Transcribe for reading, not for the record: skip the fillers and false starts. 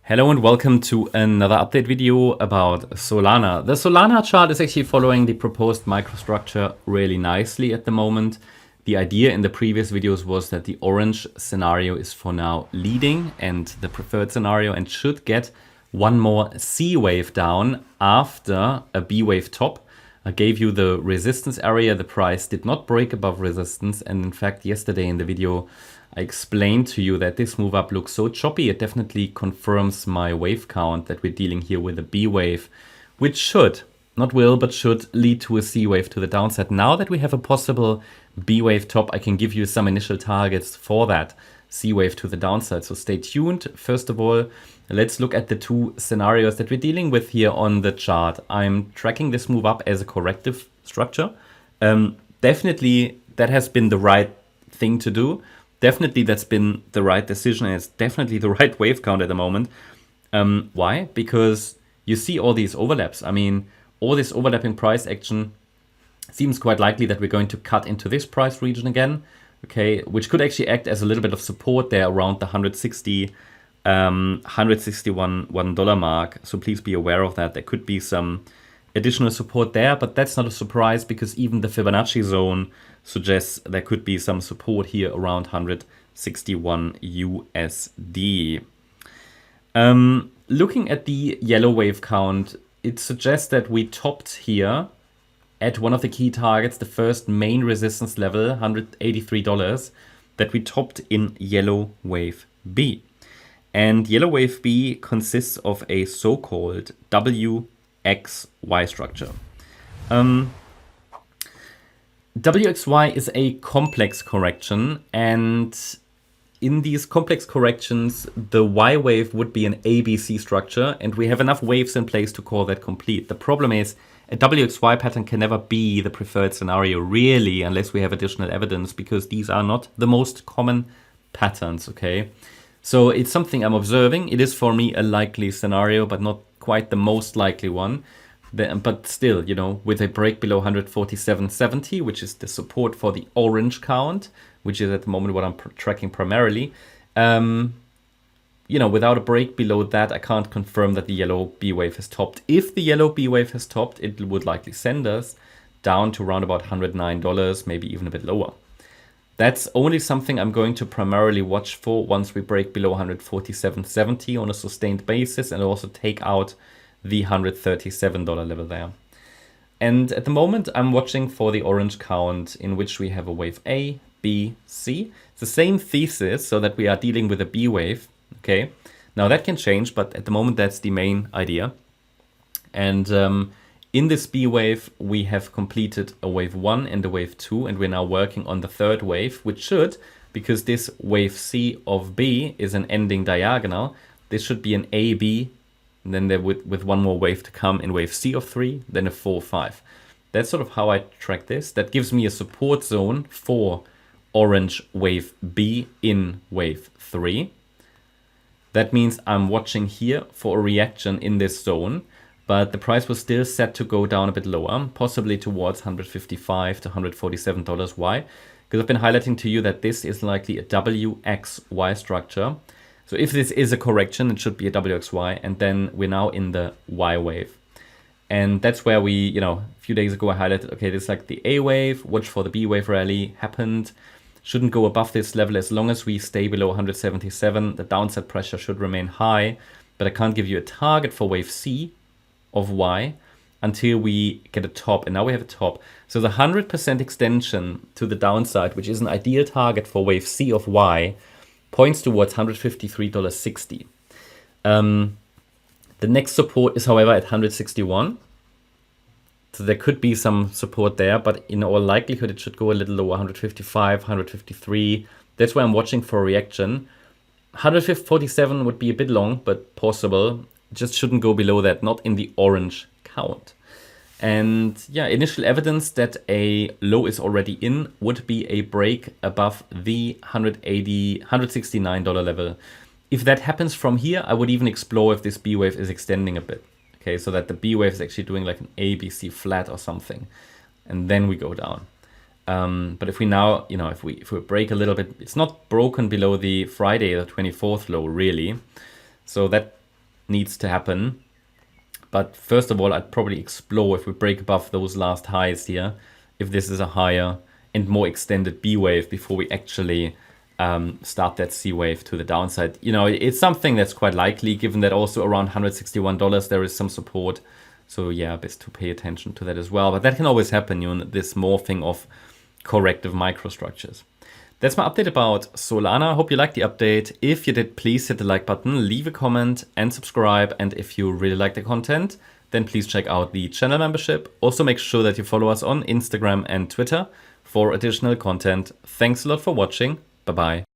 Hello and welcome to another update video about Solana. The Solana chart is actually following the proposed microstructure really nicely at the moment. The idea in the previous videos was that the orange scenario is for now leading and the preferred scenario, and should get one more C wave down after a B wave top. I gave you the resistance area. The price did not break above resistance, and in fact yesterday in the video I explained to you that this move up looks so choppy. It definitely confirms my wave count that we're dealing here with a B wave, which should, not will, but should lead to a C wave to the downside. Now that we have a possible B wave top, I can give you some initial targets for that C wave to the downside. So stay tuned. First of all, let's look at the two scenarios that we're dealing with here on the chart. I'm tracking this move up as a corrective structure. Definitely that has been the right thing to do. Definitely that's been the right decision, and it's definitely the right wave count at the moment. Why? Because you see all these overlaps. I mean, all this overlapping price action seems quite likely that we're going to cut into this price region again, okay, which could actually act as a little bit of support there around the $161 mark. So please be aware of that. There could be some additional support there, but that's not a surprise because even the Fibonacci zone suggests there could be some support here around 161 USD. Looking at the yellow wave count, it suggests that we topped here at one of the key targets, the first main resistance level, $183, that we topped in yellow wave B. And yellow wave B consists of a so-called WXY structure. WXY is a complex correction, and in these complex corrections, the Y wave would be an ABC structure, and we have enough waves in place to call that complete. The problem is a WXY pattern can never be the preferred scenario, really, unless we have additional evidence, because these are not the most common patterns, okay? So it's something I'm observing. It is for me a likely scenario, but not quite the most likely one. But still, you know, with a break below 147.70, which is the support for the orange count, which is at the moment what I'm tracking primarily, you know, without a break below that, I can't confirm that the yellow B wave has topped. If the yellow B wave has topped, it would likely send us down to around about $109, maybe even a bit lower. That's only something I'm going to primarily watch for once we break below 147.70 on a sustained basis, and also take out the $137 level there. And at the moment, I'm watching for the orange count, in which we have a wave A, B, C. It's the same thesis, so that we are dealing with a B wave, okay? Now that can change, but at the moment, that's the main idea. And in this B wave, we have completed a wave 1 and a wave 2, and we're now working on the third wave, which should, because this wave C of B is an ending diagonal, this should be an AB, and then there with one more wave to come in wave C of 3, then a 4-5. That's sort of how I track this. That gives me a support zone for orange wave B in wave 3. That means I'm watching here for a reaction in this zone, but the price was still set to go down a bit lower, possibly towards $155 to $147. Why? Because I've been highlighting to you that this is likely a WXY structure. So if this is a correction, it should be a WXY, and then we're now in the Y wave. And that's where we, you know, a few days ago I highlighted, okay, this is like the A wave, watch for the B wave rally, happened. Shouldn't go above this level as long as we stay below 177. The downside pressure should remain high, but I can't give you a target for wave C of Y until we get a top, and now we have a top. So the 100% extension to the downside, which is an ideal target for wave C of Y, points towards $153.60. The next support is, however, at 161. So there could be some support there, but in all likelihood, it should go a little lower, 155, 153. That's where I'm watching for a reaction. 147 would be a bit long, but possible. Just shouldn't go below that, not in the orange count. And yeah, initial evidence that a low is already in would be a break above the $169 level. If that happens from here, I would even explore if this B wave is extending a bit. Okay, so that the B wave is actually doing like an ABC flat or something. And then we go down. But if we now, you know, if we break a little bit, it's not broken below the Friday, the 24th low, really. So that needs to happen. But first of all, I'd probably explore if we break above those last highs here, if this is a higher and more extended B wave before we actually start that C wave to the downside. You know, it's something that's quite likely, given that also around $161 there is some support. So yeah, best to pay attention to that as well. But that can always happen, you know, this morphing of corrective microstructures. That's my update about Solana. Hope you liked the update. If you did, please hit the like button, leave a comment and subscribe. And if you really like the content, then please check out the channel membership. Also make sure that you follow us on Instagram and Twitter for additional content. Thanks a lot for watching. Bye-bye.